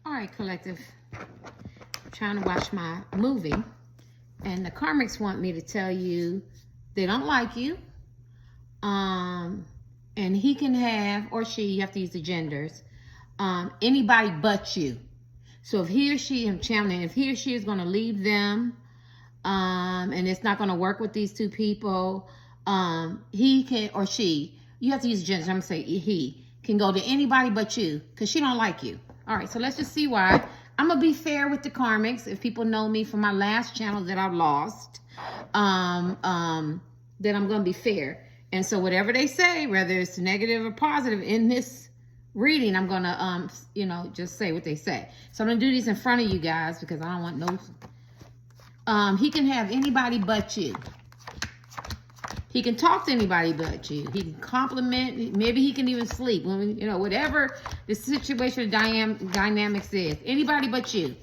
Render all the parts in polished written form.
All right, collective. I'm trying to watch my movie, and the karmics want me to tell you they don't like you. And he can have, or she, you have to use the genders, anybody but you. So if he or she, I'm channeling, if he or she is going to leave them, and it's not going to work with these two people, he can, or she, you have to use genders. I'm going to say he can go to anybody but you because she don't like you. All right, so let's just see why. I'm going to be fair with the karmics. If people know me from my last channel that I've lost, then I'm going to be fair. And so whatever they say, whether it's negative or positive in this reading, I'm going to, just say what they say. So I'm going to do these in front of you guys because I don't want no... he can have anybody but you. He can talk to anybody but you. He can compliment. Maybe he can even sleep. Whatever the situation or dynamics is. Anybody but you.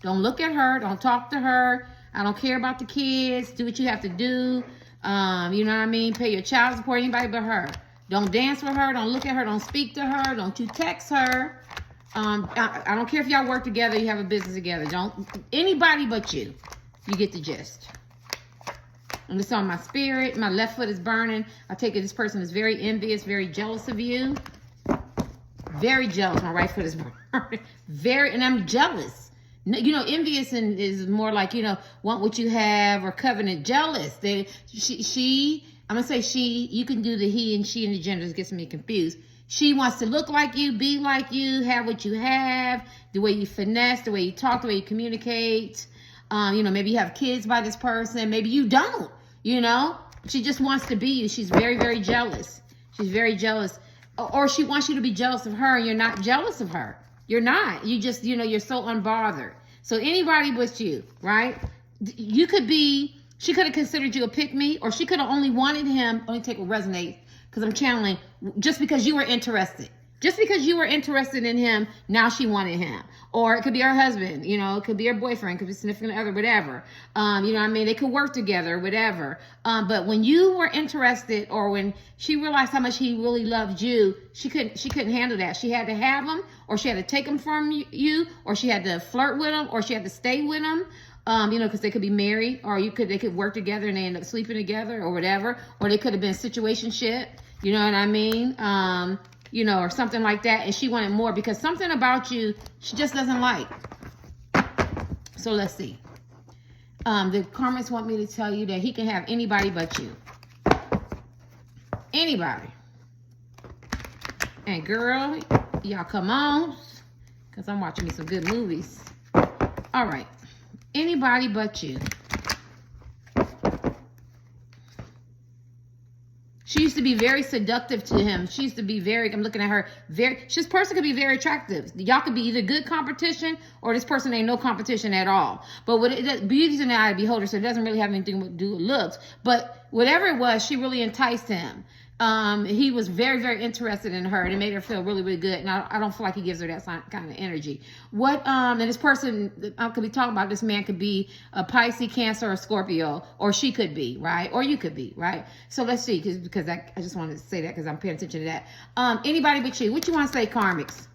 Don't look at her. Don't talk to her. I don't care about the kids. Do what you have to do. You know what I mean? Pay your child support. Anybody but her. Don't dance with her. Don't look at her. Don't speak to her. Don't you text her. I don't care if y'all work together. You have a business together. Anybody but you. You get the gist. And it's on my spirit. My left foot is burning. I take it this person is very envious, very jealous of you. Very jealous. My right foot is burning. And I'm jealous. Envious is more like, want what you have or covenant. Jealous. I'm going to say she, you can do the he and she and the genders, gets me confused. She wants to look like you, be like you, have what you have, the way you finesse, the way you talk, the way you communicate. Maybe you have kids by this person. Maybe you don't, She just wants to be you. She's very, very jealous. She's very jealous. Or she wants you to be jealous of her and you're not jealous of her. You're not. You just, you're so unbothered. So anybody but you, right? You could be, she could have considered you a pick-me, or she could have only wanted him, only take what resonates, because I'm channeling, just because you were interested. Just because you were interested in him, now she wanted him. Or it could be her husband, it could be her boyfriend, it could be significant other, whatever. They could work together, whatever. But when you were interested, or when she realized how much he really loved you, she couldn't handle that. She had to have him, or she had to take him from you, or she had to flirt with him, or she had to stay with him. Because they could be married, or they could work together and they end up sleeping together, or whatever. Or they could have been situationship, you know what I mean? Or something like that. And she wanted more because something about you, she just doesn't like. So let's see. The karmics want me to tell you that he can have anybody but you. Anybody. And girl, y'all come on. Because I'm watching me some good movies. All right. Anybody but you. She used to be very seductive to him. She used to be very, I'm looking at her, this person could be very attractive. Y'all could be either good competition or this person ain't no competition at all. But beauty's in the eye of the beholder, so it doesn't really have anything to do with looks. But whatever it was, she really enticed him. He was very, very interested in her, and it made her feel really, really good. And I don't feel like he gives her that kind of energy. And this person, I could be talking about, this man could be a Pisces, Cancer, or Scorpio, or she could be, right? Or you could be, right? So let's see, because I just wanted to say that because I'm paying attention to that. Anybody but you. What you want to say, karmics?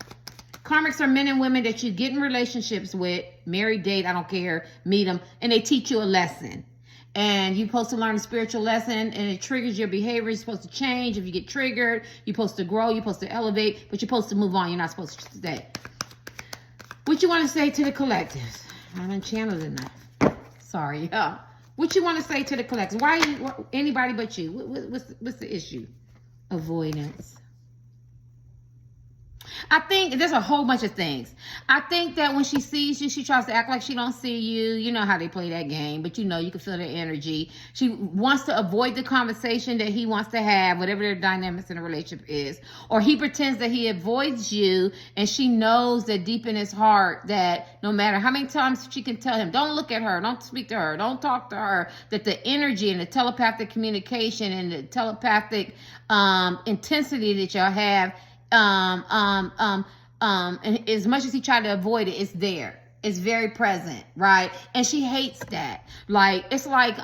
Karmics are men and women that you get in relationships with, marry, date, I don't care, meet them, and they teach you a lesson. And you're supposed to learn a spiritual lesson, and it triggers your behavior. You're supposed to change. If you get triggered, you're supposed to grow. You're supposed to elevate, but you're supposed to move on. You're not supposed to stay. What you want to say to the collectives? I haven't channeled enough. Sorry. What you want to say to the collectives? Why anybody but you? What's the issue? Avoidance. I think there's a whole bunch of things. I think that when she sees you, she tries to act like she don't see you. You know how they play that game, but you can feel their energy. She wants to avoid the conversation that he wants to have, whatever their dynamics in a relationship is. Or he pretends that he avoids you, and she knows that deep in his heart that no matter how many times she can tell him, don't look at her, don't speak to her, don't talk to her, that the energy and the telepathic communication and the telepathic intensity that y'all have, and as much as he tried to avoid it, it's there. It's very present, right? And she hates that. Like, it's like,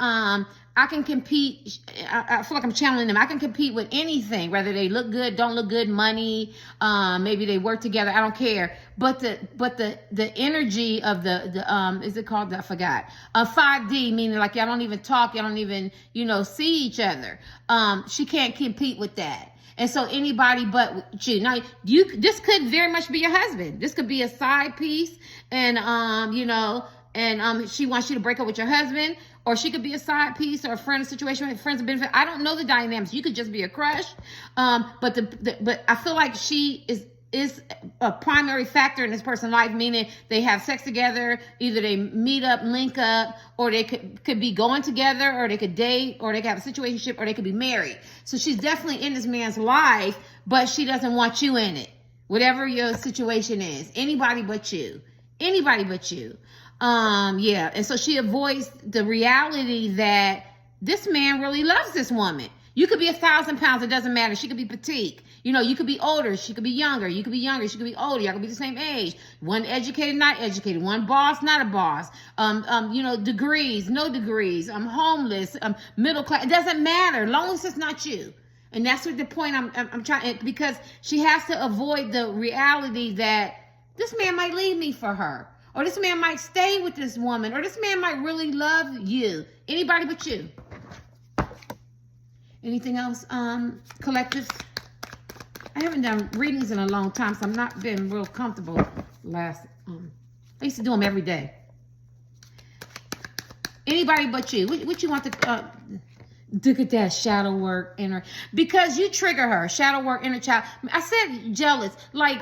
I can compete. I feel like I'm channeling them. I can compete with anything, whether they look good, don't look good, money, maybe they work together. I don't care. But the energy of the is it called? I forgot. 5D, meaning like y'all don't even talk, y'all don't even see each other. She can't compete with that. And so anybody but you. Now this could very much be your husband. This could be a side piece, and she wants you to break up with your husband, or she could be a side piece or a friend situation with friends of benefit. I don't know the dynamics. You could just be a crush. But I feel like she is a primary factor in this person's life, meaning they have sex together, either they meet up, link up, or they could be going together, or they could date, or they could have a situationship, or they could be married. So she's definitely in this man's life, but she doesn't want you in it. Whatever your situation is, anybody but you. Anybody but you. Yeah. And so she avoids the reality that this man really loves this woman. You could be 1,000 pounds. It doesn't matter. She could be petite. You could be older. She could be younger. You could be younger. She could be older. Y'all could be the same age. One educated, not educated. One boss, not a boss. Degrees, no degrees. Homeless, middle class. It doesn't matter. Long as it's not you. And that's what the point I'm trying, because she has to avoid the reality that this man might leave me for her. Or this man might stay with this woman. Or this man might really love you. Anybody but you. Anything else, collectives? I haven't done readings in a long time, so I'm not been real comfortable I used to do them every day. Anybody but you. What you want to look at that shadow work inner, because you trigger her. Shadow work inner child. I said jealous. Like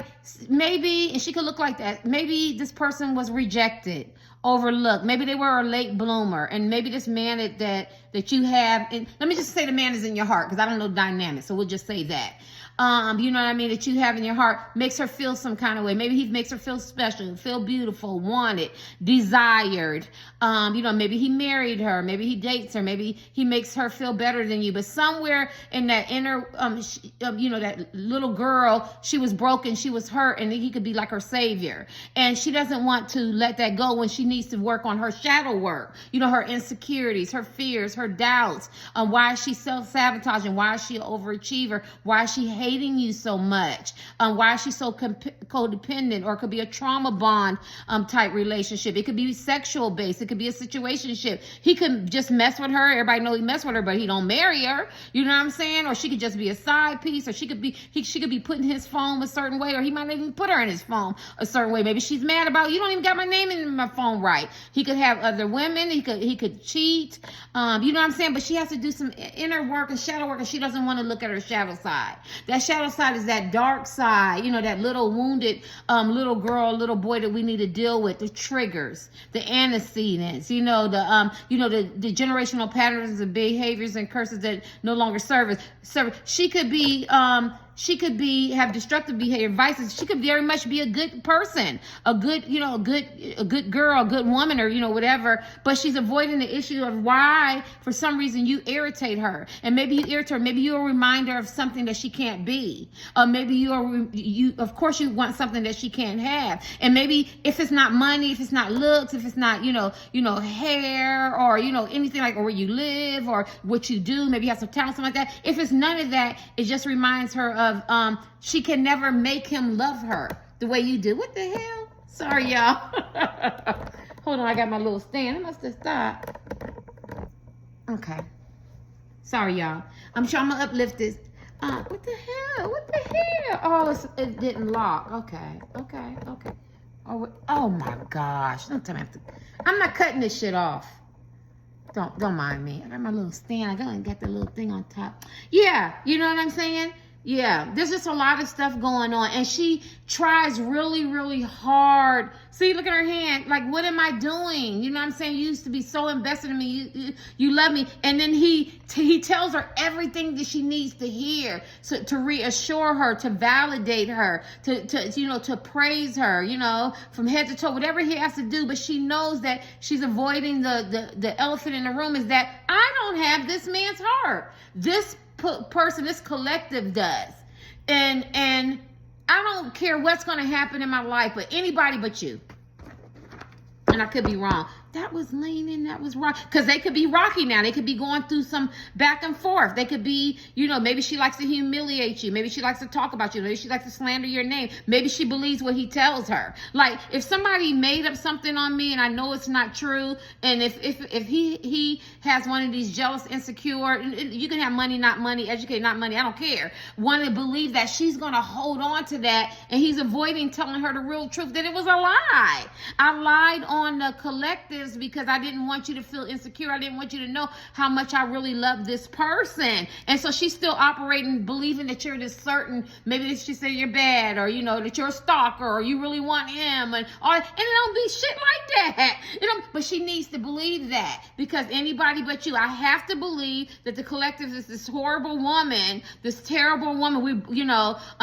maybe, and she could look like that. Maybe this person was rejected, overlooked. Maybe they were a late bloomer, and maybe this man that you have. And let me just say the man is in your heart, because I don't know dynamics, so we'll just say that. You know what I mean, that you have in your heart makes her feel some kind of way. Maybe he makes her feel special, feel beautiful, wanted, desired. Maybe he married her, maybe he dates her, maybe he makes her feel better than you. But somewhere in that inner, that little girl, she was broken, she was hurt, and he could be like her savior. And she doesn't want to let that go when she needs to work on her shadow work. Her insecurities, her fears, her doubts. Why is she self-sabotaging? Why is she an overachiever? Why is she hating you so much? Why is she so codependent? Or it could be a trauma bond type relationship. It could be sexual based. It could be a situationship. He could just mess with her. Everybody know he mess with her, but he don't marry her. You know what I'm saying? Or she could just be a side piece. Or she could be putting his phone a certain way. Or he might even put her in his phone a certain way. Maybe she's mad about, you don't even got my name in my phone right. He could have other women. He could cheat. You know what I'm saying? But she has to do some inner work and shadow work, and she doesn't want to look at her shadow side. That shadow side is that dark side, that little wounded little girl, little boy that we need to deal with, the triggers, the antecedents, the generational patterns of behaviors and curses that no longer serve us. She could be have destructive behavior, vices. She could very much be a good person, a good girl, a good woman, or whatever. But she's avoiding the issue of why, for some reason, you irritate her, and maybe you irritate her. Maybe you're a reminder of something that she can't be. Maybe you of course you want something that she can't have, and maybe if it's not money, if it's not looks, if it's not hair, or anything like, or where you live, or what you do, maybe you have some talent, something like that. If it's none of that, it just reminds her of she can never make him love her the way you do. What the hell? Sorry, y'all. Hold on, I got my little stand. I must have stopped. Okay. Sorry, y'all. I'm sure I'm gonna uplift this. What the hell? What the hell? Oh, it didn't lock. Okay. Oh my gosh. Don't tell me I'm not cutting this shit off. Don't mind me. I got my little stand. I got the little thing on top. Yeah, you know what I'm saying? Yeah, there's just a lot of stuff going on, and she tries really, really hard. See, look at her hand. Like, what am I doing? You know what I'm saying? You used to be so invested in me. You love me. And then he tells her everything that she needs to hear, so to reassure her, to validate her, to praise her, from head to toe, whatever he has to do. But she knows that she's avoiding the elephant in the room, is that I don't have this man's heart. This person, this collective does, and I don't care what's going to happen in my life, but anybody but you. And I could be wrong. that was leaning, that was rock. Because they could be rocky now. They could be going through some back and forth. They could be, you know, maybe she likes to humiliate you. Maybe she likes to talk about you. Maybe she likes to slander your name. Maybe she believes what he tells her. Like, if somebody made up something on me and I know it's not true, and if he has one of these jealous, insecure, you can have money, not money, educate, not money, I don't care, want to believe that she's going to hold on to that, and he's avoiding telling her the real truth, that it was a lie. I lied on the collectives because I didn't want you to feel insecure. I didn't want you to know how much I really love this person. And so she's still operating, believing that you're this certain, maybe that she said you're bad, or, you know, that you're a stalker, or you really want him, and it don't be shit like that. You know, but she needs to believe that, because anybody but you, I have to believe that the collective is this horrible woman, this terrible woman.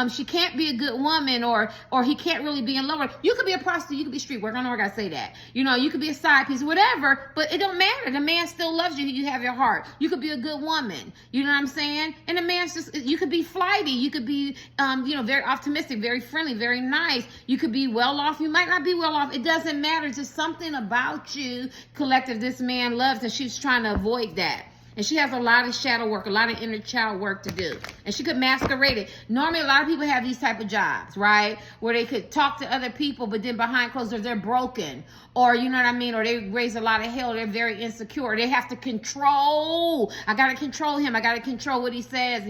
She can't be a good woman, or he can't really be in love with her. You could be a prostitute, you could be street worker. I know I gotta say that. You know, you could be a side piece, whatever, but it don't matter. The man still loves you. You have your heart. You could be a good woman. You know what I'm saying? And the man's just, you could be flighty. You could be, very optimistic, very friendly, very nice. You could be well off. You might not be well off. It doesn't matter. Just something about you, collective, this man loves, and she's trying to avoid that. And she has a lot of shadow work, a lot of inner child work to do. And she could masquerade it. Normally, a lot of people have these type of jobs, right? Where they could talk to other people, but then behind closed doors, they're broken. Or, you know what I mean? Or they raise a lot of hell. They're very insecure. They have to control. I got to control him. I got to control what he says,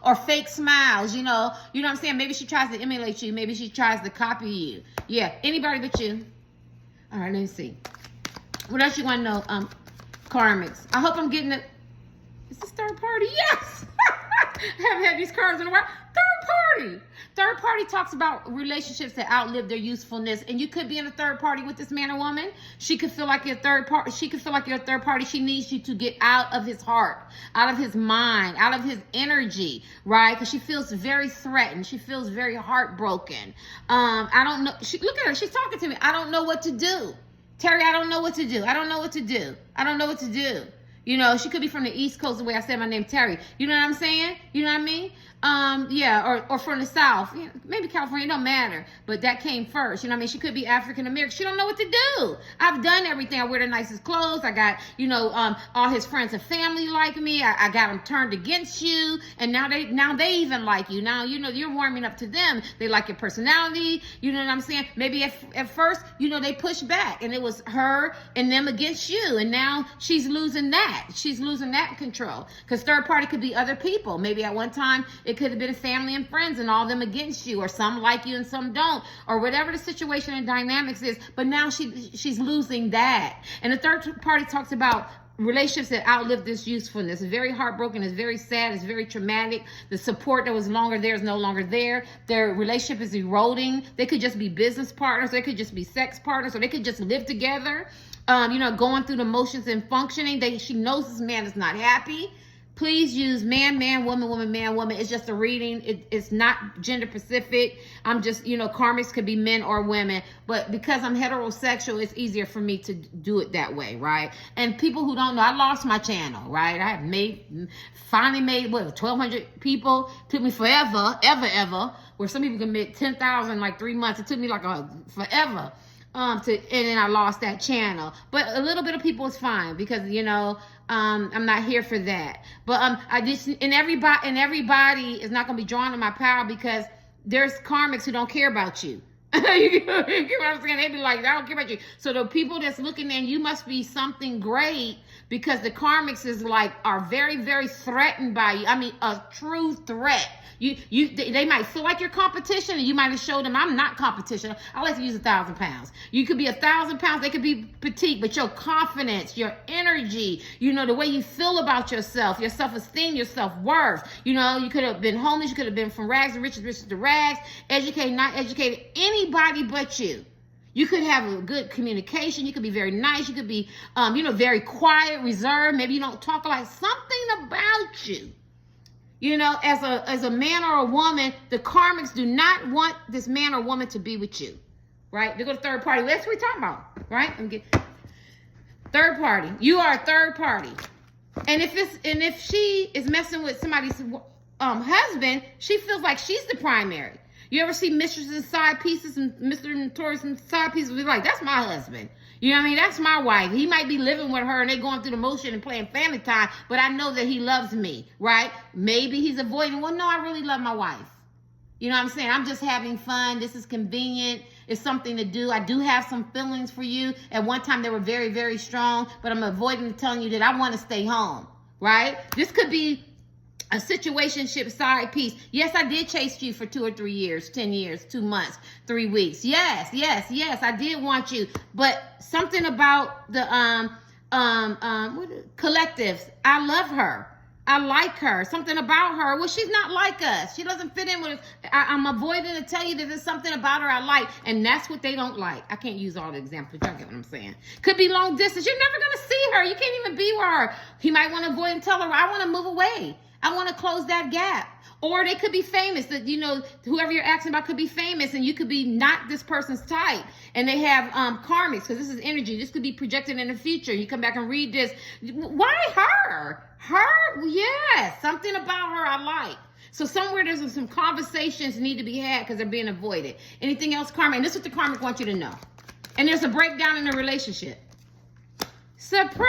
or fake smiles, you know what I'm saying? Maybe she tries to emulate you. Maybe she tries to copy you. Yeah, anybody but you. All right, let me see. What else you want to know? Karmics. I hope I'm getting it. Is this third party? Yes! I haven't had these cards in a while. Third party. Third party talks about relationships that outlive their usefulness. And you could be in a third party with this man or woman. She could feel like you're a third party. She could feel like you're a third party. She needs you to get out of his heart, out of his mind, out of his energy, right? Because she feels very threatened. She feels very heartbroken. I don't know. Look at her. She's talking to me. I don't know what to do. Terry, I don't know what to do. I don't know what to do. I don't know what to do. You know, she could be from the East Coast, the way I said my name, Terry. You know what I'm saying? You know what I mean? Or from the South. Maybe California, it don't matter. But that came first. You know what I mean? She could be African American. She don't know what to do. I've done everything. I wear the nicest clothes. I got, all his friends and family like me. I got them turned against you. And now they even like you. Now, you're warming up to them. They like your personality. You know what I'm saying? Maybe at first, they pushed back. And it was her and them against you. And now she's losing that. She's losing that control. Because third party could be other people. Maybe at one time, it could have been family and friends and all them against you, or some like you and some don't, or whatever the situation and dynamics is. But now she's losing that. And the third party talks about relationships that outlive this usefulness. It's very heartbroken. It's very sad. It's very traumatic. The support that was longer there is no longer there. Their relationship is eroding. They could just be business partners. They could just be sex partners, or they could just live together. Going through the motions and functioning. She knows this man is not happy. Please use man, man, woman, woman, man, woman. It's just a reading. It's not gender specific. I'm just, karmics could be men or women. But because I'm heterosexual, it's easier for me to do it that way, right? And people who don't know, I lost my channel, right? I have finally made 1,200 people. Took me forever, ever. Where some people can make 10,000 in like 3 months. It took me like forever. And then I lost that channel. But a little bit of people is fine, because I'm not here for that. But everybody is not gonna be drawn to my power, because there's karmics who don't care about you. You get what I'm saying? They be like, I don't care about you. So the people that's looking in, you must be something great, because the karmics are very, very threatened by you. I mean, a true threat. They might feel like you're competition, and you might have showed them I'm not competition. I like to use 1,000 pounds. You could be 1,000 pounds. They could be petite, but your confidence, your energy, the way you feel about yourself, your self-esteem, your self-worth. You could have been homeless. You could have been from rags to riches to rags, educated, not educated, anybody but you. You could have a good communication. You could be very nice. You could be, very quiet, reserved. Maybe you don't talk a lot. Something about you. As a man or a woman, the karmics do not want this man or woman to be with you, right? They go to third party. That's what we're talking about, right? Third party. You are a third party, and if she is messing with somebody's husband, she feels like she's the primary. You ever see mistresses and side pieces and Mr. Notorious and side pieces be like, that's my husband. You know what I mean? That's my wife. He might be living with her and they going through the motion and playing family time, but I know that he loves me, right? Maybe he's avoiding, well, no, I really love my wife. You know what I'm saying? I'm just having fun. This is convenient. It's something to do. I do have some feelings for you. At one time, they were very, very strong, but I'm avoiding telling you that I want to stay home, right? This could be a situationship side piece. Yes, I did chase you for 2 or 3 years, 10 years, 2 months, 3 weeks. Yes, I did want you. But something about the collectives, I love her. I like her. Something about her. Well, she's not like us. She doesn't fit in with us. I'm avoiding to tell you that there's something about her I like. And that's what they don't like. I can't use all the examples. Y'all get what I'm saying? Could be long distance. You're never going to see her. You can't even be with her. He might want to avoid and tell her, I want to move away. I want to close that gap. Or they could be famous. That, you know, whoever you're asking about could be famous and you could be not this person's type. And they have karmics, because this is energy. This could be projected in the future. You come back and read this. Why her? Her? Yes. Something about her I like. So somewhere there's some conversations need to be had because they're being avoided. Anything else, karmic? And this is what the karmic wants you to know. And there's a breakdown in the relationship. Surprise!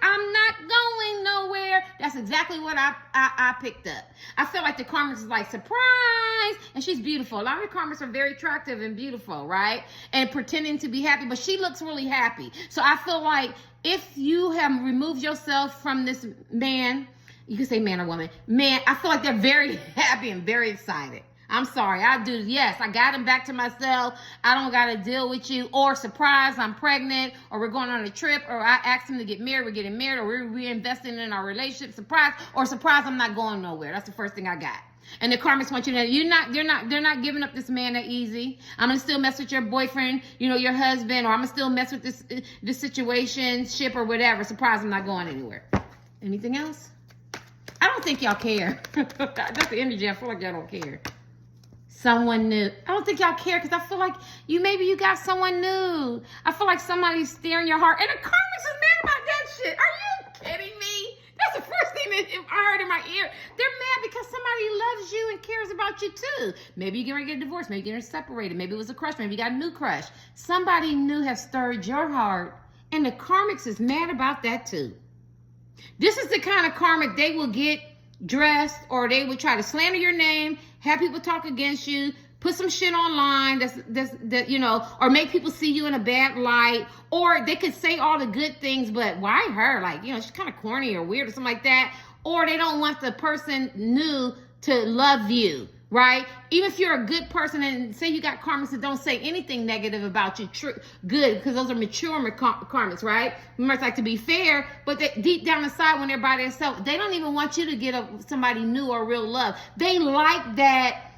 I'm not going nowhere. That's exactly what I picked up. I feel like the karmics is like, surprise! And she's beautiful. A lot of the karmics are very attractive and beautiful, right? And pretending to be happy, but she looks really happy. So I feel like if you have removed yourself from this man, you can say man or woman, man, I feel like they're very happy and very excited. I'm sorry, I do. Yes, I got him back to myself. I don't got to deal with you. Or surprise, I'm pregnant. Or we're going on a trip. Or I asked him to get married. We're getting married. Or we're reinvesting in our relationship. Surprise. Or surprise, I'm not going nowhere. That's the first thing I got. And the karmics want you to know they're not giving up this man that easy. I'm gonna still mess with your boyfriend, you know, your husband, or I'm gonna still mess with this situationship or whatever. Surprise, I'm not going anywhere. Anything else? I don't think y'all care. That's the energy. I feel like y'all don't care. Someone new. I don't think y'all care because I feel like maybe you got someone new. I feel like somebody's steering your heart. And the karmics is mad about that shit. Are you kidding me? That's the first thing that I heard in my ear. They're mad because somebody loves you and cares about you too. Maybe you're going to get divorced. Maybe you're getting separated. Maybe it was a crush. Maybe you got a new crush. Somebody new has stirred your heart. And the karmics is mad about that too. This is the kind of karmic they will get dressed, or they would try to slander your name, have people talk against you, put some shit online that you know, or make people see you in a bad light, or they could say all the good things, but why her? Like, you know, she's kind of corny or weird or something like that. Or they don't want the person new to love you, right? Even if you're a good person and say you got karmics that don't say anything negative about you, good, because those are mature karmics, right? Remember, it's like, to be fair, but they, deep down inside when they're by themselves, they don't even want you to get somebody new or real love. They like that,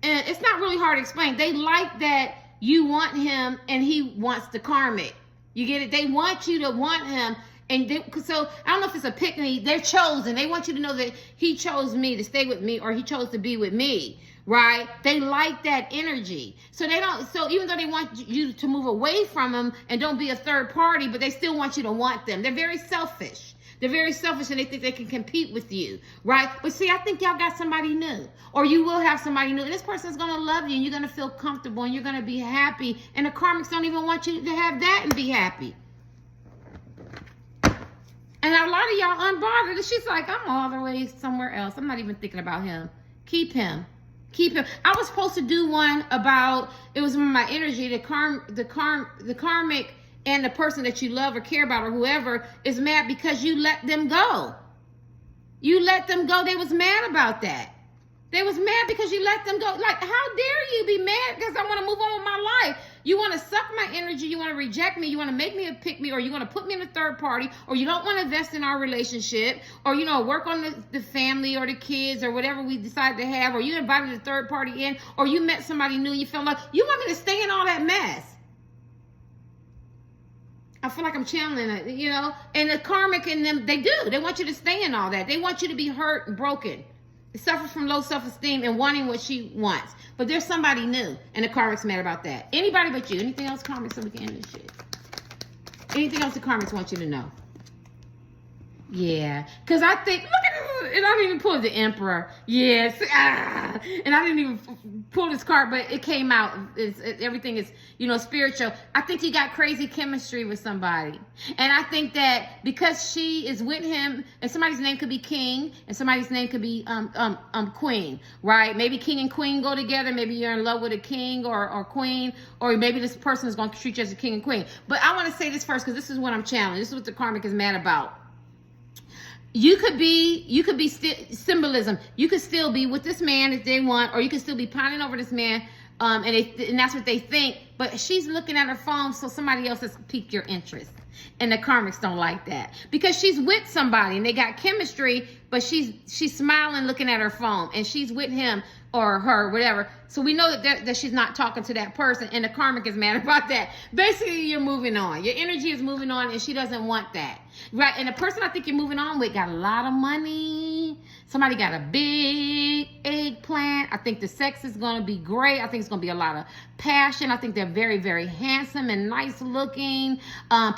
and it's not really hard to explain. They like that you want him and he wants the karmic. You get it? They want you to want him. And so I don't know if it's a pick me. They're chosen. They want you to know that he chose me to stay with me, or he chose to be with me, right? They like that energy. So they don't. So even though they want you to move away from them and don't be a third party, but they still want you to want them. They're very selfish. They're very selfish, and they think they can compete with you, right? But see, I think y'all got somebody new, or you will have somebody new. And this person's gonna love you, and you're gonna feel comfortable, and you're gonna be happy. And the karmics don't even want you to have that and be happy. And a lot of y'all unbothered. She's like, I'm all the way somewhere else. I'm not even thinking about him. Keep him. Keep him. I was supposed to do one about, it was my energy, the karmic and the person that you love or care about or whoever is mad because you let them go. You let them go. They was mad about that. They was mad because you let them go. Like, how dare you be mad because I want to move on with my life? You want to suck my energy. You want to reject me. You want to make me a pick me, or you want to put me in a third party, or you don't want to invest in our relationship, or, you know, work on the family or the kids or whatever we decide to have, or you invited a third party in, or you met somebody new and you felt like you want me to stay in all that mess. I feel like I'm channeling it, you know, and the karmic in them, they do. They want you to stay in all that. They want you to be hurt and broken. Suffer from low self-esteem and wanting what she wants. But there's somebody new, and the karmic's mad about that. Anybody but you. Anything else, karmic, so we can end this shit? Anything else the karmics want you to know? Yeah. Because I think, look at And I didn't even pull the Emperor. Yes. And I didn't even pull this card, but it came out. Everything is, spiritual. I think you got crazy chemistry with somebody. And I think that because she is with him, and somebody's name could be King, and somebody's name could be Queen, right? Maybe King and Queen go together. Maybe you're in love with a King or Queen, or maybe this person is going to treat you as a King and Queen. But I want to say this first, because this is what I'm channeling. This is what the karmic is mad about. You could be symbolism. You could still be with this man if they want, or you could still be pining over this man, and that's what they think. But she's looking at her phone, so somebody else has piqued your interest. And the karmics don't like that, because she's with somebody and they got chemistry, but she's smiling, looking at her phone, and she's with him or her, whatever. So we know that she's not talking to that person, and the karmic is mad about that. Basically, you're moving on. Your energy is moving on, and she doesn't want that, right? And the person I think you're moving on with got a lot of money. Somebody got a big eggplant. I think the sex is going to be great. I think it's going to be a lot of passion. I think they're very, very handsome and nice looking.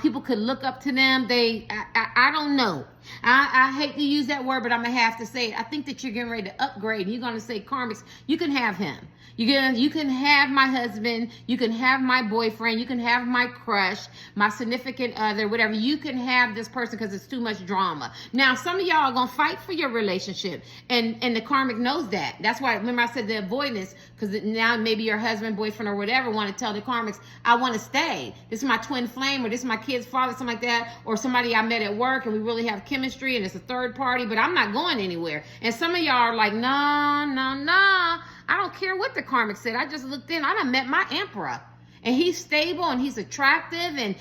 People could look up to them. I don't know. I hate to use that word, but I'm going to have to say it. I think that you're getting ready to upgrade. And you're going to say, karmics, you can have him. You can have my husband. You can have my boyfriend. You can have my crush, my significant other, whatever. You can have this person because it's too much drama. Now, some of y'all are going to fight for your relationship. And the karmic knows that. That's why, remember I said the avoidance, because now maybe your husband, boyfriend, or whatever want to tell the karmics, I want to stay. This is my twin flame, or this is my kid's father, something like that. Or somebody I met at work and we really have chemistry and it's a third party, but I'm not going anywhere. And some of y'all are like, no. I don't care what the karmic said. I just looked in. I done met my emperor. And he's stable and he's attractive and,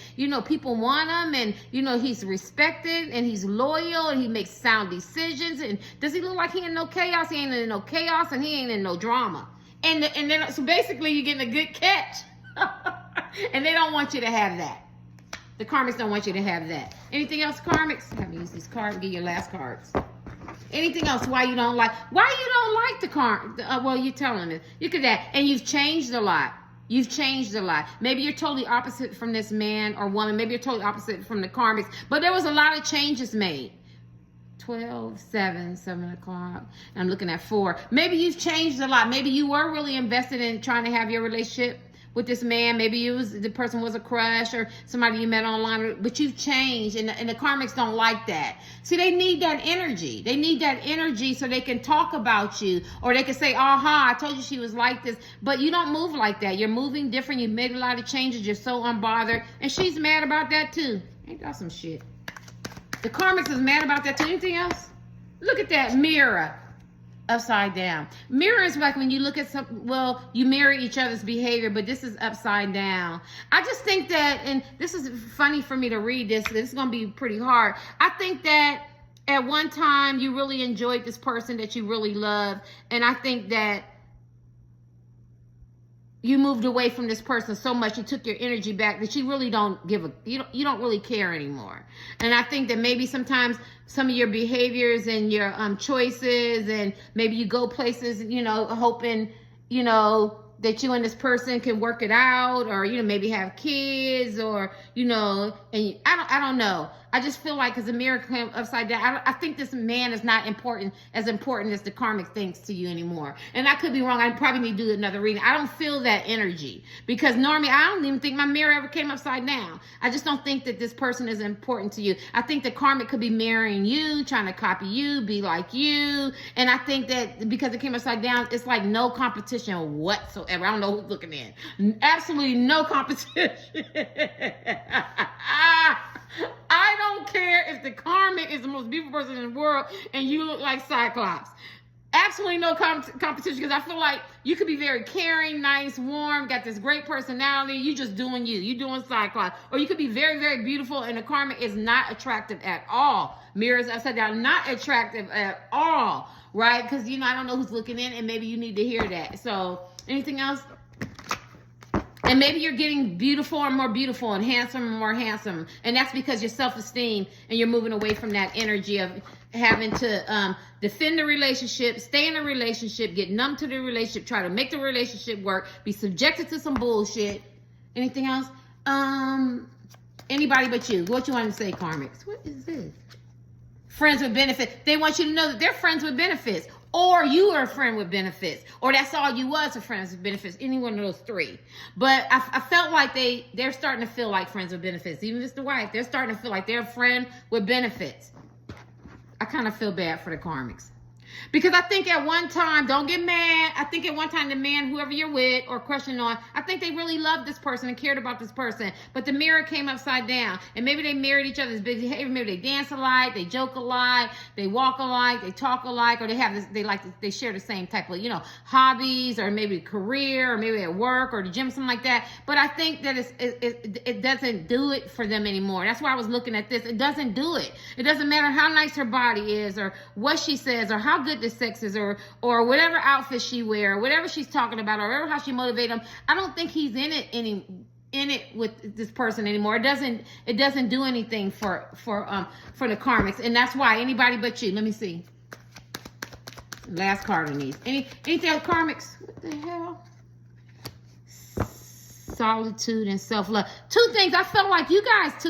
people want him and, he's respected and he's loyal and he makes sound decisions. And does he look like he in no chaos? He ain't in no chaos and he ain't in no drama. And then, so basically you're getting a good catch. And they don't want you to have that. The karmics don't want you to have that. Anything else, karmics? I haven't used this card. Get your last cards. Anything else? Why you don't like the card? Well, you're telling me. You could that, and you've changed a lot. You've changed a lot. Maybe you're totally opposite from this man or woman. Maybe you're totally opposite from the karmics. But there was a lot of changes made. 12, 7 o'clock. I'm looking at 4. Maybe you've changed a lot. Maybe you were really invested in trying to have your relationship with this man. Maybe the person was a crush or somebody you met online, but you've changed, and the karmics don't like that. See, they need that energy. They need that energy so they can talk about you, or they can say, aha, I told you she was like this, but you don't move like that. You're moving different. You've made a lot of changes. You're so unbothered, and she's mad about that too. Ain't that some shit? The karmics is mad about that too. Anything else? Look at that mirror. Upside down. Mirror is like when you look at you mirror each other's behavior, but this is upside down. I just think that, and this is funny for me to read this is going to be pretty hard. I think that at one time you really enjoyed this person that you really loved, and I think that you moved away from this person so much, you took your energy back, that you really don't you don't really care anymore. And I think that maybe sometimes some of your behaviors and your choices, and maybe you go places, hoping, that you and this person can work it out, or, maybe have kids, or, and I don't know. I just feel like, because the mirror came upside down, I think this man is not as important as the karmic thinks to you anymore. And I could be wrong. I probably need to do another reading. I don't feel that energy, because normally I don't even think my mirror ever came upside down. I just don't think that this person is important to you. I think the karmic could be mirroring you, trying to copy you, be like you. And I think that because it came upside down, it's like no competition whatsoever. I don't know who's looking in. Absolutely no competition. I don't care if the karmic is the most beautiful person in the world and you look like Cyclops. Absolutely no competition, because I feel like you could be very caring, nice, warm, got this great personality. You just doing you. You doing Cyclops. Or you could be very, very beautiful and the karmic is not attractive at all. Mirrors upside down, not attractive at all. Right? Because, I don't know who's looking in, and maybe you need to hear that. So, anything else? And maybe you're getting beautiful and more beautiful and handsome and more handsome. And that's because your self-esteem, and you're moving away from that energy of having to defend the relationship, stay in a relationship, get numb to the relationship, try to make the relationship work, be subjected to some bullshit. Anything else? Anybody but you. What you want to say, karmics? What is this? Friends with benefits. They want you to know that they're friends with benefits. Or you are a friend with benefits. Or that's all you was, a friends with benefits. Any one of those three. But I felt like they're starting to feel like friends with benefits. Even if it's the wife, they're starting to feel like they're a friend with benefits. I kind of feel bad for the karmics. Because I think at one time, don't get mad, I think at one time the man, whoever you're with or crushing on, I think they really loved this person and cared about this person. But the mirror came upside down. And maybe they mirrored each other's behavior. Maybe they dance alike, they joke alike, they walk alike, they talk alike, or they have this, they share the same type of, hobbies, or maybe career, or maybe at work or the gym, something like that. But I think that it doesn't do it for them anymore. That's why I was looking at this. It doesn't do it. It doesn't matter how nice her body is, or what she says, or how good the sex is, or whatever outfit she wear, or whatever she's talking about, or whatever how she motivate him. I don't think he's in it with this person anymore. It doesn't do anything for the karmics, and that's why anybody but you. Let me see. Last card in these. Anything else, karmics? What the hell? Solitude and self-love. Two things. I felt like you guys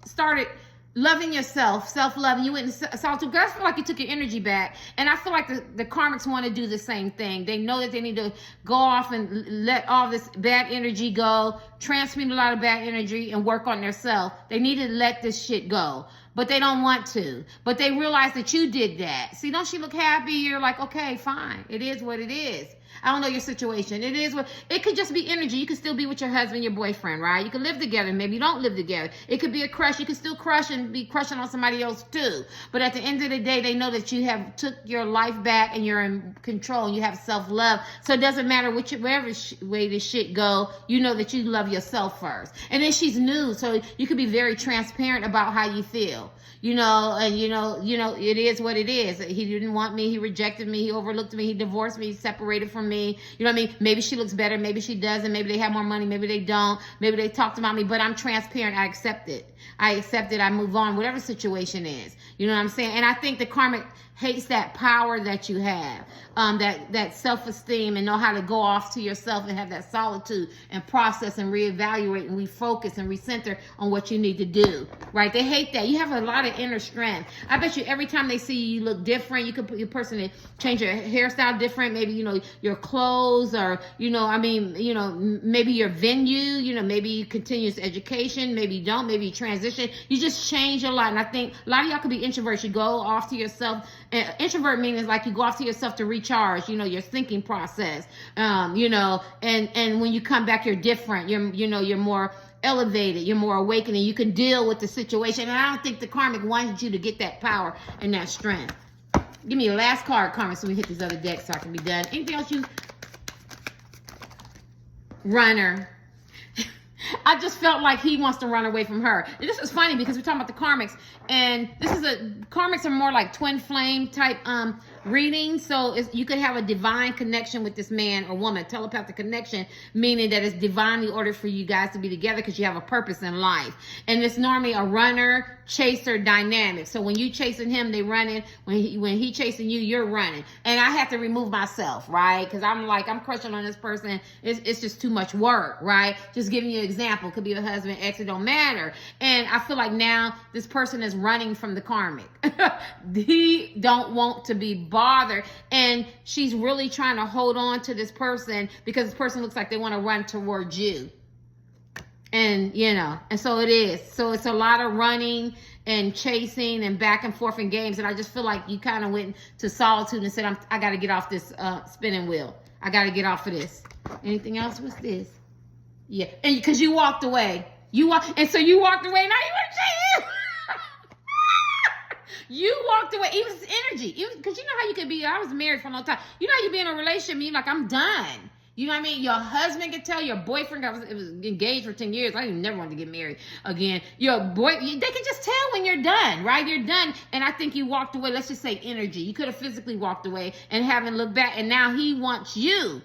started loving yourself, self-loving. You went into solitude. I feel like you took your energy back. And I feel like the karmics want to do the same thing. They know that they need to go off and let all this bad energy go, transmute a lot of bad energy, and work on themselves. They need to let this shit go. But they don't want to. But they realize that you did that. See, don't she look happy? You're like, okay, fine. It is what it is. I don't know your situation. It could just be energy. You could still be with your husband, your boyfriend, right? You could live together. Maybe you don't live together. It could be a crush. You could still crush and be crushing on somebody else too. But at the end of the day, they know that you have took your life back and you're in control and you have self-love. So it doesn't matter wherever way this shit go, you know that you love yourself first. And then she's new, so you could be very transparent about how you feel. And it is what it is. He didn't want me. He rejected me. He overlooked me. He divorced me. He separated from me. You know what I mean? Maybe she looks better. Maybe she doesn't. Maybe they have more money. Maybe they don't. Maybe they talked about me, but I'm transparent. I accept it. I move on, whatever situation is. You know what I'm saying? And I think the karmic hates that power that you have, that self-esteem, and know how to go off to yourself and have that solitude and process and reevaluate and refocus and recenter on what you need to do, right? They hate that. You have a lot of inner strength. I bet you every time they see you look different. You could put your person to change your hairstyle different, maybe, your clothes, or, maybe your venue, maybe continuous education, maybe you don't, maybe you transition. You just change a lot. And I think a lot of y'all could be introverts. You go off to yourself. Introvert meaning like you go off to yourself to recharge, your thinking process, and when you come back, you're different. You're more elevated. You're more awakening. You can deal with the situation. And I don't think the karmic wants you to get that power and that strength. Give me your last card, karmic, so we hit these other decks so I can be done. Anything else runner. I just felt like he wants to run away from her. And this is funny because we're talking about the karmics, and karmics are more like twin flame type reading. So you could have a divine connection with this man or woman, telepathic connection, meaning that it's divinely ordered for you guys to be together because you have a purpose in life. And it's normally a runner chaser dynamic. So when you chasing him, they running. When he chasing you, you're running. And I have to remove myself, right? Because I'm crushing on this person. It's just too much work, right? Just giving you an example. Could be a husband, ex, it don't matter. And I feel like now this person is running from the karmic. He don't want to be bothered, and she's really trying to hold on to this person because this person looks like they want to run towards you. And and so it is. So it's a lot of running and chasing and back and forth in games. And I just feel like you kind of went to solitude and said, I got to get off this spinning wheel. I got to get off of this. Anything else? What's this? Yeah. And because you walked away. And so you walked away. Now you want to change it. You walked away. It was energy. Because you know how you could be. I was married for a long time. You know how you be in a relationship and you're like, I'm done. You know what I mean? Your husband can tell, your boyfriend, it was engaged for 10 years. I never wanted to get married again. Your boy, they can just tell when you're done, right? You're done. And I think you walked away. Let's just say energy. You could have physically walked away and haven't looked back. And now he wants you.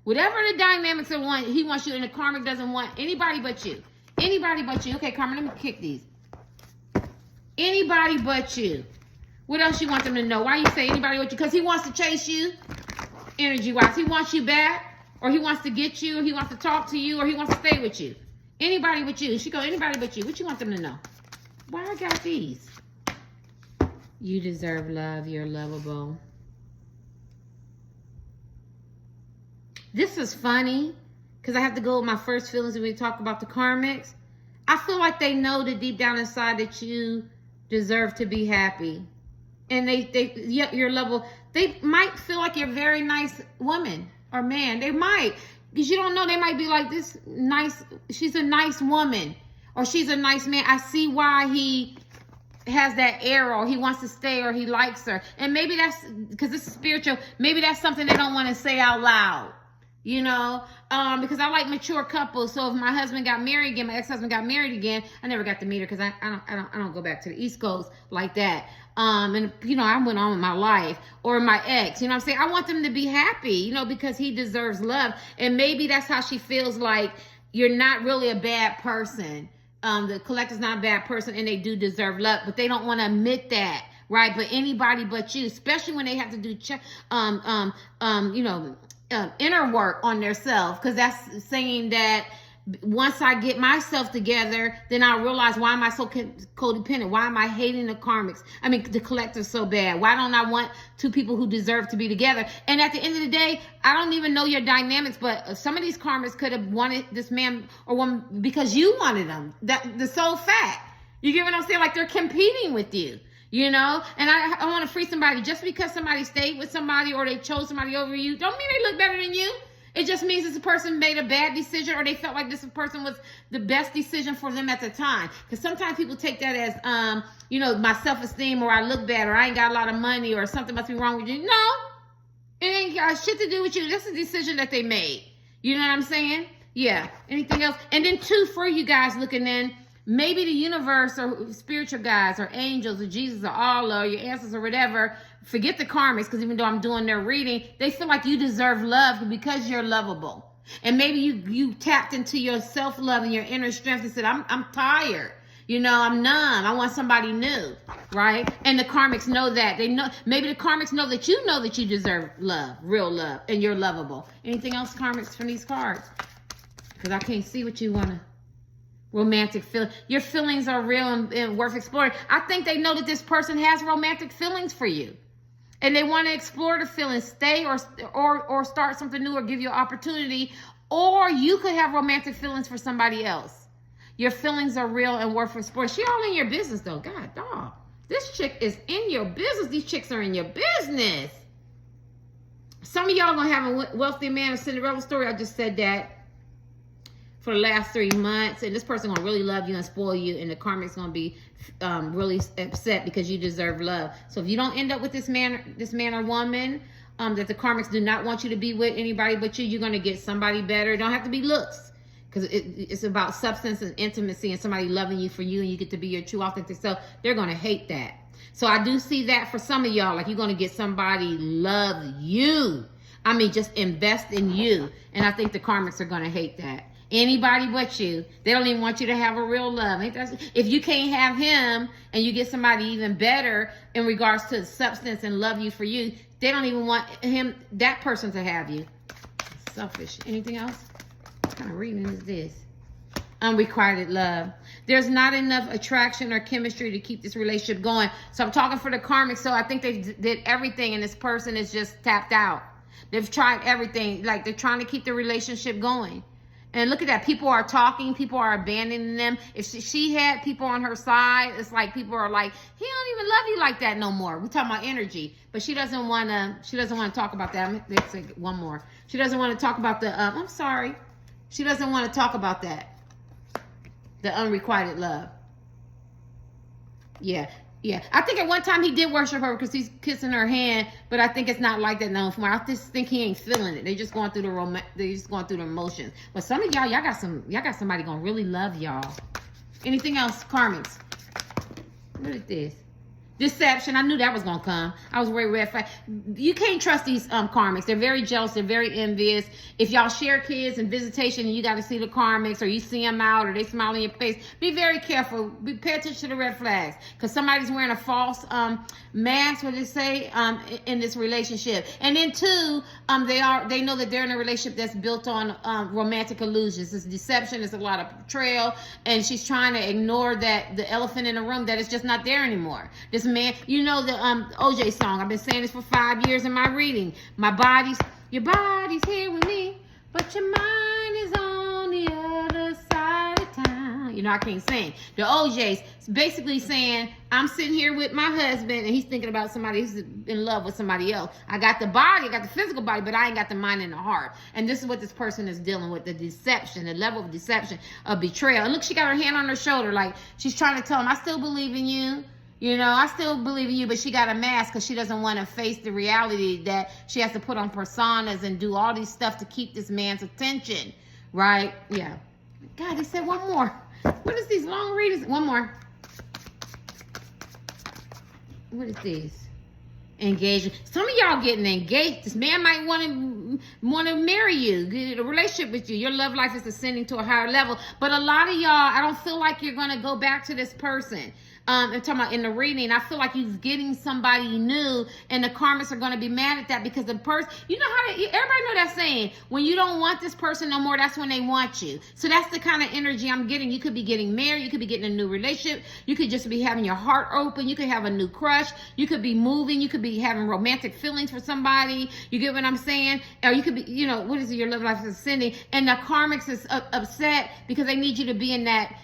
Whatever the dynamics are, he wants you. And the karmic doesn't want anybody but you. Anybody but you. Okay, Carmen, let me kick these. Anybody but you. What else you want them to know? Why you say anybody but you? Because he wants to chase you, energy-wise. He wants you back, or he wants to get you, or he wants to talk to you, or he wants to stay with you. Anybody but you. She go, anybody but you. What you want them to know? Why I got these? You deserve love. You're lovable. This is funny because I have to go with my first feelings when we talk about the karmics. I feel like they know that deep down inside that you deserve to be happy. And you're lovable. They might feel like you're a very nice woman or man. They might. Because you don't know. They might be like, this nice, she's a nice woman. Or she's a nice man. I see why he has that air, or he wants to stay, or he likes her. And maybe that's, because this is spiritual, maybe that's something they don't want to say out loud. You know, because I like mature couples. So if my husband got married again, my ex-husband got married again, I never got to meet her because I don't go back to the East Coast like that. And you know, I went on with my life, or my ex, you know what I'm saying? I want them to be happy, you know, because he deserves love. And maybe that's how she feels like you're not really a bad person. The collector's not a bad person, and they do deserve love, but they don't want to admit that. Right? But anybody but you, especially when they have to do you know, inner work on their self, because that's saying that once I get myself together, then I'll realize, why am I so codependent? Why am I hating the karmics? I mean, the collectors so bad. Why don't I want two people who deserve to be together? And at the end of the day, I don't even know your dynamics, but some of these karmics could have wanted this man or woman because you wanted them. That the sole fact. You get what I'm saying? Like, they're competing with you. You know, and I want to free somebody. Just because somebody stayed with somebody or they chose somebody over you, don't mean they look better than you. It just means this person made a bad decision, or they felt like this person was the best decision for them at the time. Because sometimes people take that as, you know, my self-esteem, or I look bad, or I ain't got a lot of money, or something must be wrong with you. No, it ain't got shit to do with you. That's a decision that they made. You know what I'm saying? Yeah. Anything else? And then two, for you guys looking in, maybe the universe or spiritual guides or angels or Jesus or Allah or your ancestors or whatever, forget the karmics, because even though I'm doing their reading, they feel like you deserve love because you're lovable. And maybe you tapped into your self-love and your inner strength and said, I'm tired. You know, I'm numb. I want somebody new, right? And the karmics know that. They know, maybe the karmics know that you deserve love, real love, and you're lovable. Anything else, karmics, from these cards? Because I can't see what you want to. Romantic feel. Your feelings are real and worth exploring. I think they know that this person has romantic feelings for you, and they want to explore the feelings, stay or start something new, or give you an opportunity. Or you could have romantic feelings for somebody else. Your feelings are real and worth exploring. She all in your business though. God dog, this chick is in your business. These chicks are in your business. Some of y'all gonna have a wealthy man, a Cinderella story. I just said that. For the last 3 months, and this person gonna really love you and spoil you, and the karmic's gonna be really upset because you deserve love. So if you don't end up with this man or woman that the karmics do not want you to be with, anybody but you, you're gonna get somebody better. It don't have to be looks, because it's about substance and intimacy and somebody loving you for you, and you get to be your true authentic self. They're gonna hate that. So I do see that for some of y'all, like you're gonna get somebody love you. I mean, just invest in you, and I think the karmics are gonna hate that. Anybody but you. They don't even want you to have a real love. If you can't have him and you get somebody even better in regards to substance and love you for you, they don't even want that person to have you. Selfish. Anything else? What kind of reading is this? Unrequited love. There's not enough attraction or chemistry to keep this relationship going. So I'm talking for the karmic. So I think they did everything, and this person is just tapped out. They've tried everything. Like, they're trying to keep the relationship going. And look at that. People are talking. People are abandoning them. If she had people on her side, it's like people are like, he don't even love you like that no more. We're talking about energy. But she doesn't want to talk about that. Let's say one more. She doesn't want to talk about the, I'm sorry. She doesn't want to talk about that. The unrequited love. Yeah. Yeah, I think at one time he did worship her because he's kissing her hand, but I think it's not like that no more. I just think he ain't feeling it. They just going through the emotions. But some of y'all got somebody gonna really love y'all. Anything else, karmics? Look at this. Deception. I knew that was gonna come. I was very red flag. You can't trust these karmics. They're very jealous. They're very envious. If y'all share kids and visitation and you got to see the karmics, or you see them out, or they smile in your face, be very careful. Pay attention to the red flags, because somebody's wearing a false mask, what they say, in this relationship. And then two, they know that they're in a relationship that's built on romantic illusions. It's deception. It's a lot of betrayal, and she's trying to ignore that the elephant in the room, that it's just not there anymore. This man, you know the OJ song. I've been saying this for 5 years in my reading. Your body's here with me, but your mind is on the other side of town. You know, I can't sing. The OJ's basically saying, I'm sitting here with my husband and he's thinking about somebody who's in love with somebody else. I got the body, I got the physical body, but I ain't got the mind and the heart. And this is what this person is dealing with, the deception, the level of deception, of betrayal. And look, she got her hand on her shoulder like she's trying to tell him, I still believe in you. You know, I still believe in you, but she got a mask because she doesn't want to face the reality that she has to put on personas and do all these stuff to keep this man's attention, right? Yeah. God, he said one more. What is these long readings? One more. What is this? Engagement. Some of y'all getting engaged. This man might want to marry you, get a relationship with you. Your love life is ascending to a higher level. But a lot of y'all, I don't feel like you're gonna go back to this person. I'm talking about in the reading, I feel like you're getting somebody new, and the karmics are going to be mad at that because the person, you know how everybody know that saying, when you don't want this person no more, that's when they want you. So that's the kind of energy I'm getting. You could be getting married, you could be getting a new relationship, you could just be having your heart open, you could have a new crush, you could be moving, you could be having romantic feelings for somebody. You get what I'm saying? Or you could be, you know, what is it? Your love life is ascending, and the karmics is upset because they need you to be in that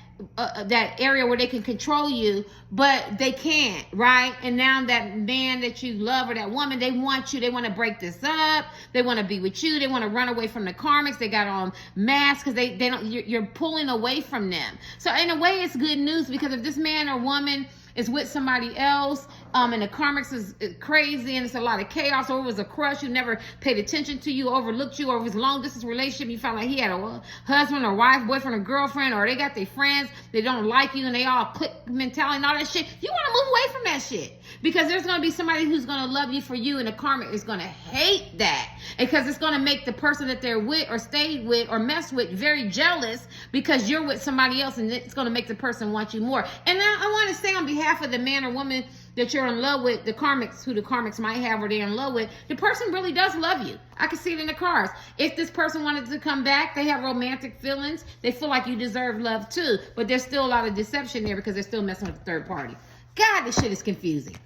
area where they can control you, but they can't, right? And now that man that you love or that woman, they want you, they want to break this up, they want to be with you, they want to run away from the karmics, they got on masks because they don't, you're pulling away from them. So in a way, it's good news, because if this man or woman is with somebody else, and the karmics is crazy and it's a lot of chaos, or it was a crush who never paid attention to you, overlooked you, or it was a long distance relationship, you felt like he had a husband or wife, boyfriend or girlfriend, or they got their friends, they don't like you and they all click mentality and all that shit, you want to move away from that shit, because there's going to be somebody who's going to love you for you, and the karmic is going to hate that, because it's going to make the person that they're with or stayed with or messed with very jealous because you're with somebody else, and it's going to make the person want you more. And now I want to say on behalf of the man or woman that you're in love with, the karmics, who the karmics might have or they're in love with, the person really does love you. I can see it in the cards. If this person wanted to come back, they have romantic feelings, they feel like you deserve love too, but there's still a lot of deception there because they're still messing with the third party. God, this shit is confusing.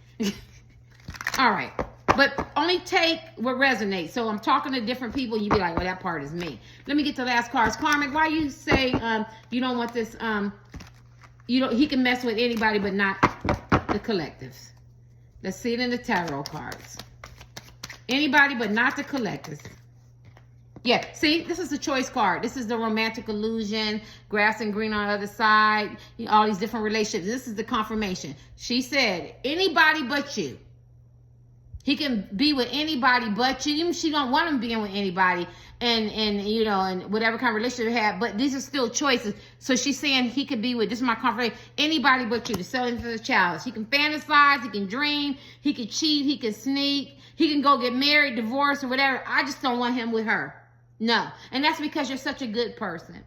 All right, but only take what resonates. So I'm talking to different people, you be like, well, that part is me. Let me get to the last cards. Karmic, why you say you don't want this, he can mess with anybody but not the collectives. Let's see it in the tarot cards. Anybody but not the collectives. Yeah, see, this is the choice card. This is the romantic illusion, grass and green on the other side, all these different relationships. This is the confirmation. She said, anybody but you. He can be with anybody but you. Even she don't want him being with anybody, and you know, and whatever kind of relationship they have, but these are still choices. So she's saying he could be with, this is my confirmation, anybody but you, to sell him for the challenge. He can fantasize, he can dream, he can cheat, he can sneak, he can go get married, divorced, or whatever. I just don't want him with her. No. And that's because you're such a good person.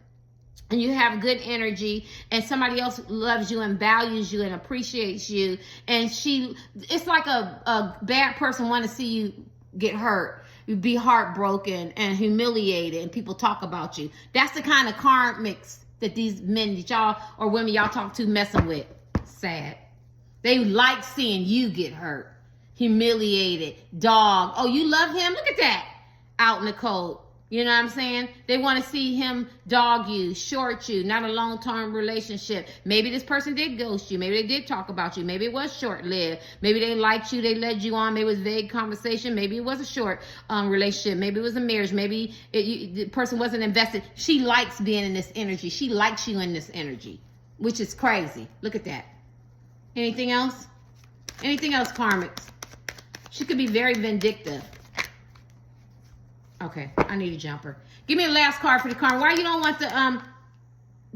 And you have good energy, and somebody else loves you and values you and appreciates you. And it's like a bad person want to see you get hurt, you be heartbroken and humiliated, and people talk about you. That's the kind of karmics that these men that y'all or women y'all talk to messing with. Sad. They like seeing you get hurt, humiliated, dog. Oh, you love him? Look at that. Out in the cold. You know what I'm saying? They want to see him dog you, short you, not a long-term relationship. Maybe this person did ghost you. Maybe they did talk about you. Maybe it was short-lived. Maybe they liked you. They led you on. Maybe it was vague conversation. Maybe it was a short relationship. Maybe it was a marriage. Maybe the person wasn't invested. She likes being in this energy. She likes you in this energy, which is crazy. Look at that. Anything else? Anything else, karmics? She could be very vindictive. Okay, I need a jumper. Give me the last card for the karma. Why you don't want the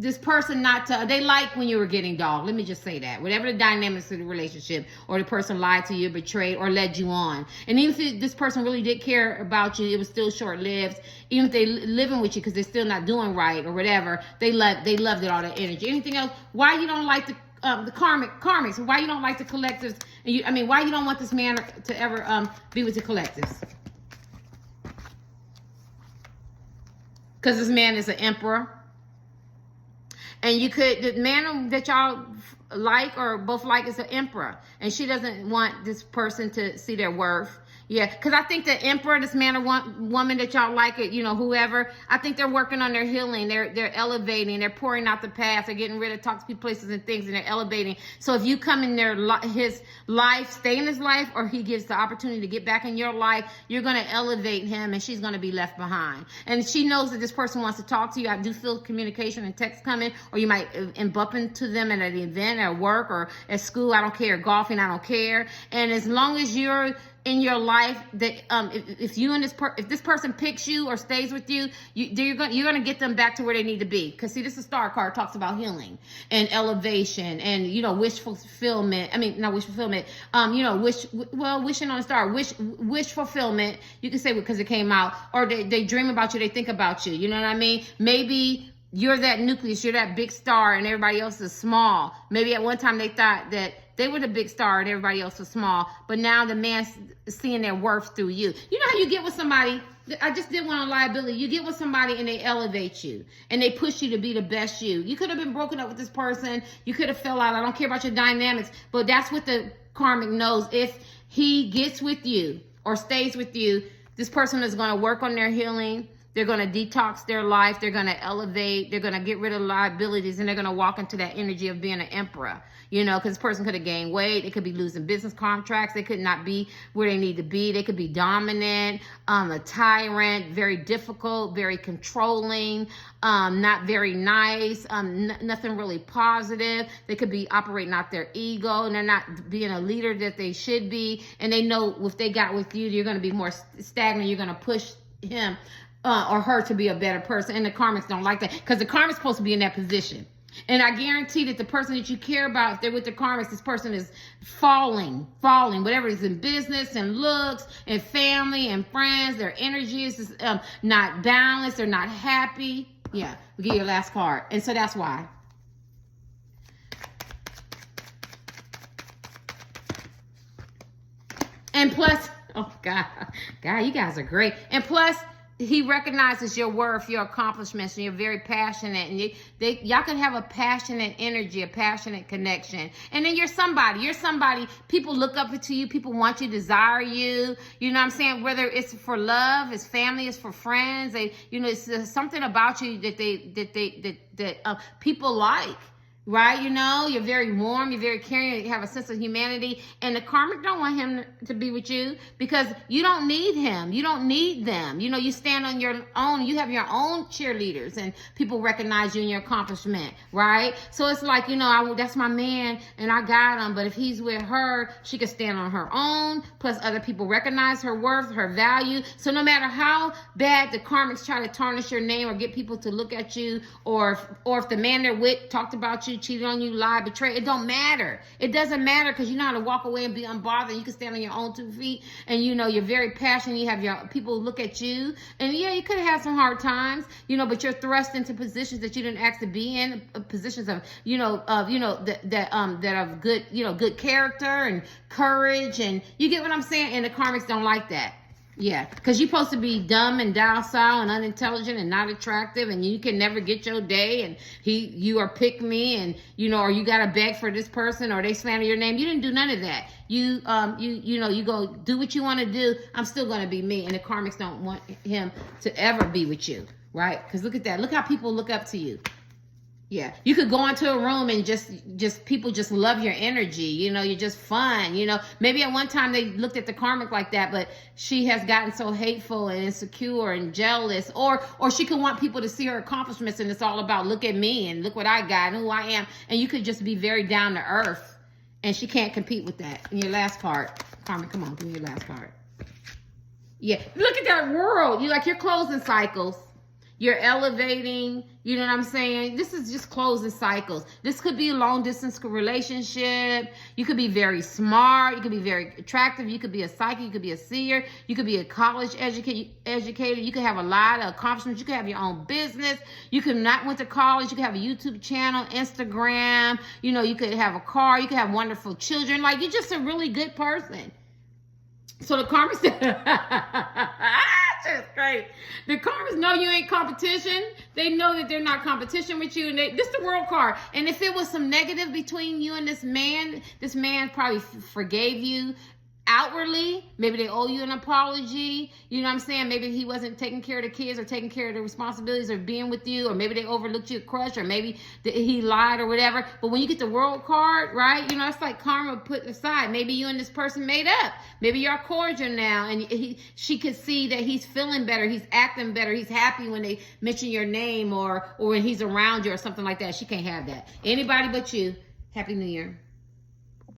this person not to, they like when you were getting dogged. Let me just say that. Whatever the dynamics of the relationship, or the person lied to you, betrayed, or led you on. And even if this person really did care about you, it was still short-lived. Even if they living with you because they're still not doing right or whatever, they loved it, all that energy. Anything else? Why you don't like the karmics? Why you don't like the collectives? And why you don't want this man to ever be with the collectives? Because this man is an emperor. And you could, the man that y'all like or both like is the emperor. And she doesn't want this person to see their worth. Yeah, because I think the emperor, this man or woman that y'all like, it, you know, whoever, I think they're working on their healing. They're elevating. They're pouring out the past. They're getting rid of toxic places and things, and they're elevating. So if you come in his life, stay in his life, or he gives the opportunity to get back in your life, you're going to elevate him, and she's going to be left behind. And she knows that this person wants to talk to you. I do feel communication and text coming, or you might bump into them at an event, at work, or at school. I don't care. Golfing, I don't care. And as long as you're in your life, that if you and if this person picks you or stays with you, you're gonna get them back to where they need to be. Because see, this is Star card, talks about healing and elevation and, you know, wish fulfillment. I mean, not wish fulfillment. You know, wishing on a star, wish fulfillment. You can say because it came out, or they dream about you, they think about you. You know what I mean? Maybe you're that nucleus, you're that big star, and everybody else is small. Maybe at one time they thought that they were the big star and everybody else was small, but now the man's seeing their worth through you. You know how you get with somebody? I just did one on liability. You get with somebody and they elevate you and they push you to be the best you. You could have been broken up with this person. You could have fell out. I don't care about your dynamics, but that's what the karmic knows. If he gets with you or stays with you, this person is going to work on their healing. They're going to detox their life. They're going to elevate. They're going to get rid of liabilities, and they're going to walk into that energy of being an emperor. You know, because this person could have gained weight. They could be losing business contracts. They could not be where they need to be. They could be dominant, a tyrant, very difficult, very controlling, not very nice, nothing really positive. They could be operating out their ego, and they're not being a leader that they should be. And they know if they got with you, you're going to be more stagnant. You're going to push him or her to be a better person. And the karmics don't like that, because the karmic's supposed to be in that position. And I guarantee that the person that you care about, if they're with the karmics, this person is falling, whatever it is, in business and looks and family and friends. Their energy is not balanced. They're not happy. Yeah, we'll give you your last card. And so that's why. And plus, oh God, you guys are great. And plus, he recognizes your worth, your accomplishments, and you're very passionate. And y'all can have a passionate energy, a passionate connection. And then you're somebody. People look up to you. People want you, desire you. You know what I'm saying? Whether it's for love, it's family, it's for friends. It's something about you that people like. Right? You know, you're very warm, you're very caring, you have a sense of humanity, and the karmic don't want him to be with you because you don't need him. You don't need them. You know, you stand on your own. You have your own cheerleaders, and people recognize you and your accomplishment, right? So it's like, you know, that's my man, and I got him, but if he's with her, she can stand on her own, plus other people recognize her worth, her value. So no matter how bad the karmics try to tarnish your name or get people to look at you, or if the man they're with talked about you, cheated on you, lied, betrayed, it don't matter. It doesn't matter, because you know how to walk away and be unbothered. You can stand on your own 2 feet, and you know you're very passionate. You have your people look at you, and yeah, you could have had some hard times, you know, but you're thrust into positions that you didn't ask to be in, positions of that of good, good character and courage, and you get what I'm saying. And the karmics don't like that. Yeah, because you're supposed to be dumb and docile and unintelligent and not attractive, and you can never get your day, and you are pick me, and or you gotta beg for this person, or they slander your name. You didn't do none of that. You go do what you want to do. I'm still gonna be me, and the karmics don't want him to ever be with you, right? Because look at that. Look how people look up to you. Yeah, you could go into a room and just people just love your energy. You're just fun. Maybe at one time they looked at the karmic like that, but she has gotten so hateful and insecure and jealous, or she could want people to see her accomplishments, and it's all about look at me and look what I got and who I am. And you could just be very down to earth, and she can't compete with that. And your last card, karmic, come on, give me your last card. Yeah, look at that world. You're closing cycles. You're elevating, you know what I'm saying? This is just closing cycles. This could be a long distance relationship. You could be very smart. You could be very attractive. You could be a psychic. You could be a seer. You could be a college educator. You could have a lot of accomplishments. You could have your own business. You could not went to college. You could have a YouTube channel, Instagram. You could have a car. You could have wonderful children. You're just a really good person. So the karmic That's great. The karmas know you ain't competition. They know that they're not competition with you. And this is the world card. And if it was some negative between you and this man probably forgave you outwardly. Maybe they owe you an apology. You know what I'm saying? Maybe he wasn't taking care of the kids or taking care of the responsibilities of being with you, or maybe they overlooked your crush, or maybe he lied or whatever. But when you get the world card, right, you know, it's like karma put aside. Maybe you and this person made up. Maybe you're cordial now, and she could see that he's feeling better, he's acting better, he's happy when they mention your name, or when he's around you or something like that. She can't have that. Anybody but you. Happy New Year.